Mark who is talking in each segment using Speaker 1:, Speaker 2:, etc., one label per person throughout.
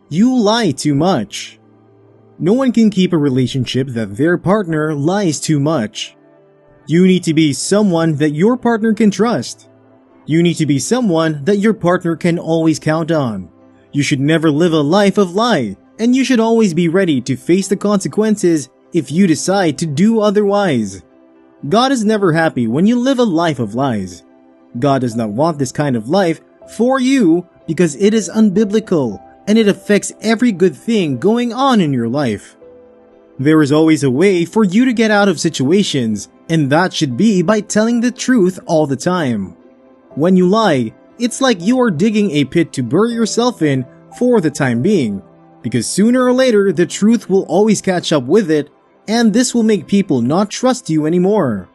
Speaker 1: You lie too much. No one can keep a relationship that their partner lies too much. You need to be someone that your partner can trust. You need to be someone that your partner can always count on. You should never live a life of lie, and you should always be ready to face the consequences if you decide to do otherwise. God is never happy when you live a life of lies. God does not want this kind of life for you because it is unbiblical and it affects every good thing going on in your life. There is always a way for you to get out of situations, and that should be by telling the truth all the time. When you lie, it's like you are digging a pit to bury yourself in for the time being, because sooner or later the truth will always catch up with it, and this will make people not trust you anymore.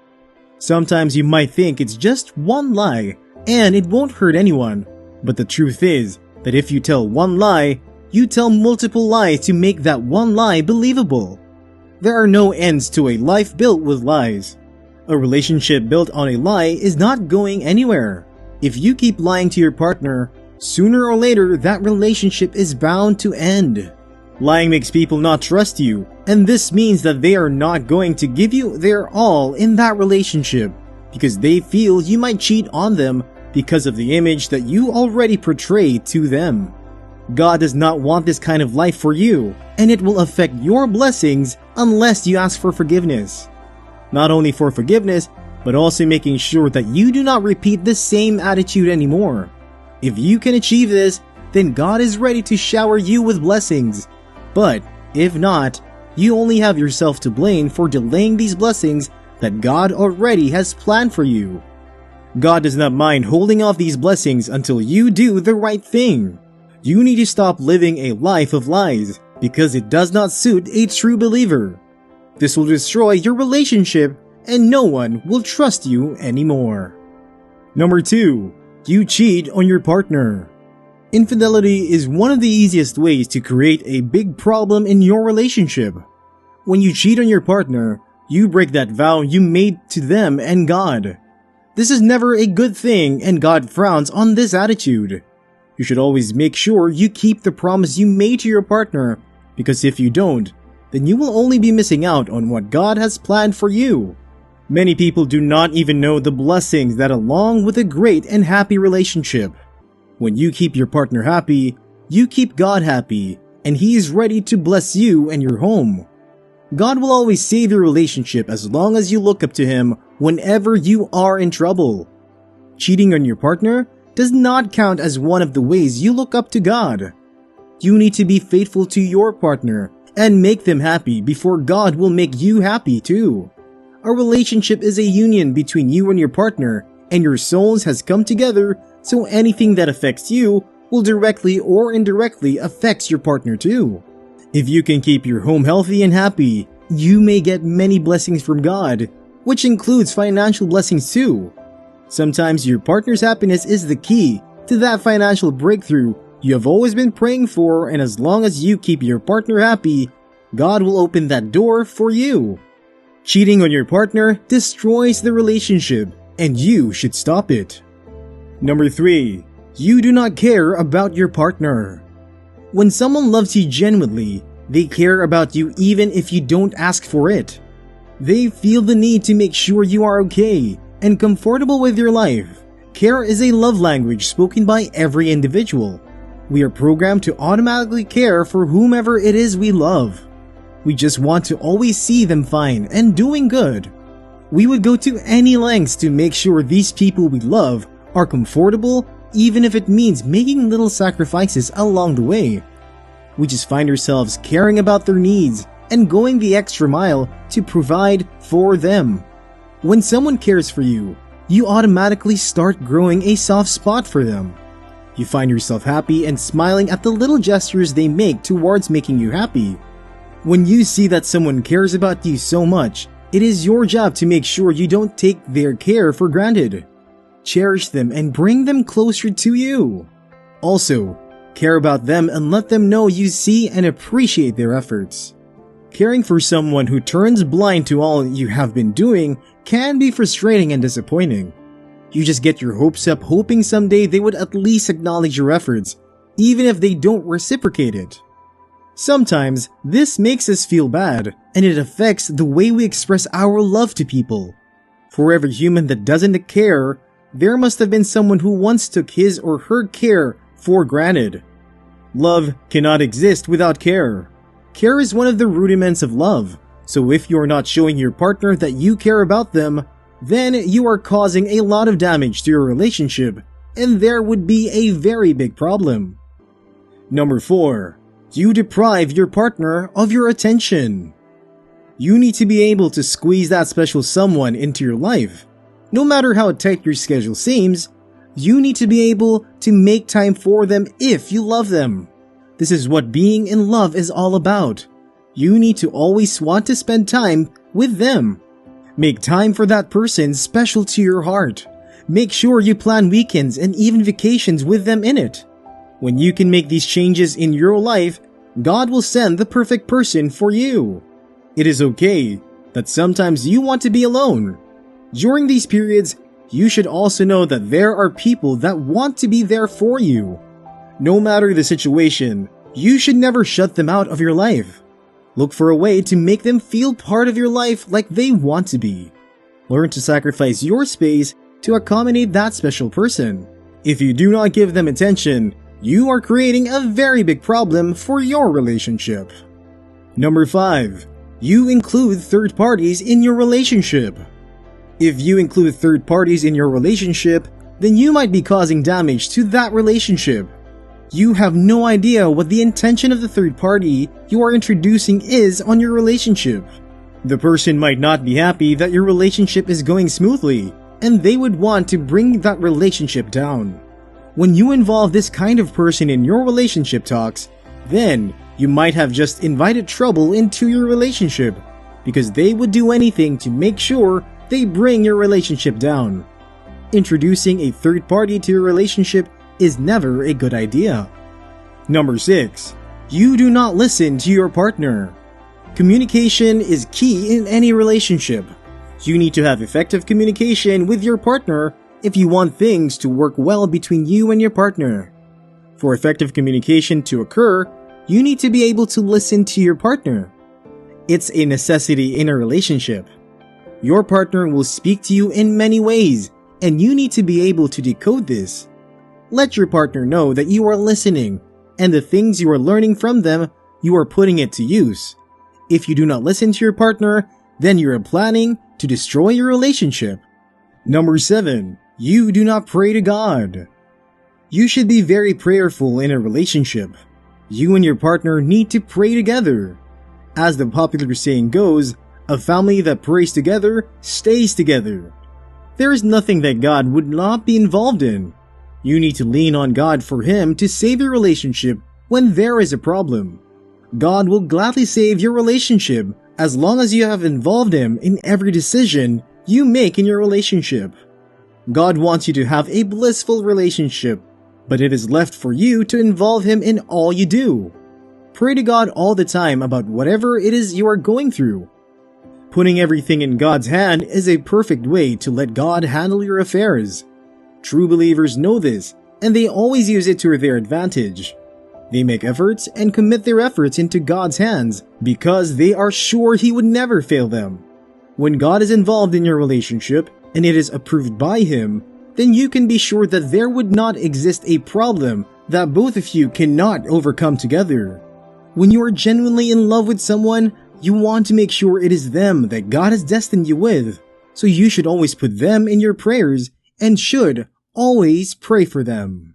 Speaker 1: Sometimes you might think it's just one lie, and it won't hurt anyone, but the truth is that if you tell one lie, you tell multiple lies to make that one lie believable. There are no ends to a life built with lies. A relationship built on a lie is not going anywhere. If you keep lying to your partner, sooner or later that relationship is bound to end. Lying makes people not trust you, and this means that they are not going to give you their all in that relationship because they feel you might cheat on them because of the image that you already portray to them. God does not want this kind of life for you, and it will affect your blessings unless you ask for forgiveness. Not only for forgiveness, but also making sure that you do not repeat the same attitude anymore. If you can achieve this, then God is ready to shower you with blessings. But if not, you only have yourself to blame for delaying these blessings that God already has planned for you. God does not mind holding off these blessings until you do the right thing. You need to stop living a life of lies because it does not suit a true believer. This will destroy your relationship and no one will trust you anymore. Number 2. You cheat on your partner. Infidelity is one of the easiest ways to create a big problem in your relationship. When you cheat on your partner, you break that vow you made to them and God. This is never a good thing and God frowns on this attitude. You should always make sure you keep the promise you made to your partner, because if you don't, then you will only be missing out on what God has planned for you. Many people do not even know the blessings that along with a great and happy relationship. When you keep your partner happy, you keep God happy, and He is ready to bless you and your home. God will always save your relationship as long as you look up to Him whenever you are in trouble. Cheating on your partner does not count as one of the ways you look up to God. You need to be faithful to your partner and make them happy before God will make you happy too. A relationship is a union between you and your partner, and your souls has come together, so anything that affects you will directly or indirectly affect your partner too. If you can keep your home healthy and happy, you may get many blessings from God, which includes financial blessings too. Sometimes your partner's happiness is the key to that financial breakthrough you have always been praying for, and as long as you keep your partner happy, God will open that door for you. Cheating on your partner destroys the relationship, and you should stop it. Number 3. You do not care about your partner. When someone loves you genuinely, they care about you even if you don't ask for it. They feel the need to make sure you are okay and comfortable with your life. Care is a love language spoken by every individual. We are programmed to automatically care for whomever it is we love. We just want to always see them fine and doing good. We would go to any lengths to make sure these people we love are comfortable, even if it means making little sacrifices along the way. We just find ourselves caring about their needs and going the extra mile to provide for them. When someone cares for you, you automatically start growing a soft spot for them. You find yourself happy and smiling at the little gestures they make towards making you happy. When you see that someone cares about you so much, it is your job to make sure you don't take their care for granted. Cherish them and bring them closer to you. Also, care about them and let them know you see and appreciate their efforts. Caring for someone who turns blind to all you have been doing can be frustrating and disappointing. You just get your hopes up hoping someday they would at least acknowledge your efforts, even if they don't reciprocate it. Sometimes, this makes us feel bad, and it affects the way we express our love to people. For every human that doesn't care, there must have been someone who once took his or her care for granted. Love cannot exist without care. Care is one of the rudiments of love, so if you're not showing your partner that you care about them, then you are causing a lot of damage to your relationship, and there would be a very big problem. Number 4. You deprive your partner of your attention. You need to be able to squeeze that special someone into your life. No matter how tight your schedule seems, you need to be able to make time for them if you love them. This is what being in love is all about. You need to always want to spend time with them. Make time for that person special to your heart. Make sure you plan weekends and even vacations with them in it. When you can make these changes in your life, God will send the perfect person for you. It is okay that sometimes you want to be alone. During these periods, you should also know that there are people that want to be there for you. No matter the situation, you should never shut them out of your life. Look for a way to make them feel part of your life like they want to be. Learn to sacrifice your space to accommodate that special person. If you do not give them attention, you are creating a very big problem for your relationship. Number 5. You include third parties in your relationship. If you include third parties in your relationship, then you might be causing damage to that relationship. You have no idea what the intention of the third party you are introducing is on your relationship. The person might not be happy that your relationship is going smoothly, and they would want to bring that relationship down. When you involve this kind of person in your relationship talks, then you might have just invited trouble into your relationship, because they would do anything to make sure they bring your relationship down. Introducing a third party to your relationship is never a good idea. Number 6. You do not listen to your partner. Communication is key in any relationship. You need to have effective communication with your partner if you want things to work well between you and your partner. For effective communication to occur, you need to be able to listen to your partner. It's a necessity in a relationship. Your partner will speak to you in many ways, and you need to be able to decode this. Let your partner know that you are listening, and the things you are learning from them, you are putting it to use. If you do not listen to your partner, then you are planning to destroy your relationship. Number 7. You do not pray to God. You should be very prayerful in a relationship. You and your partner need to pray together. As the popular saying goes, a family that prays together stays together. There is nothing that God would not be involved in. You need to lean on God for Him to save your relationship when there is a problem. God will gladly save your relationship as long as you have involved Him in every decision you make in your relationship. God wants you to have a blissful relationship, but it is left for you to involve Him in all you do. Pray to God all the time about whatever it is you are going through. Putting everything in God's hand is a perfect way to let God handle your affairs. True believers know this, and they always use it to their advantage. They make efforts and commit their efforts into God's hands because they are sure He would never fail them. When God is involved in your relationship and it is approved by Him, then you can be sure that there would not exist a problem that both of you cannot overcome together. When you are genuinely in love with someone, you want to make sure it is them that God has destined you with, so you should always put them in your prayers and should always pray for them.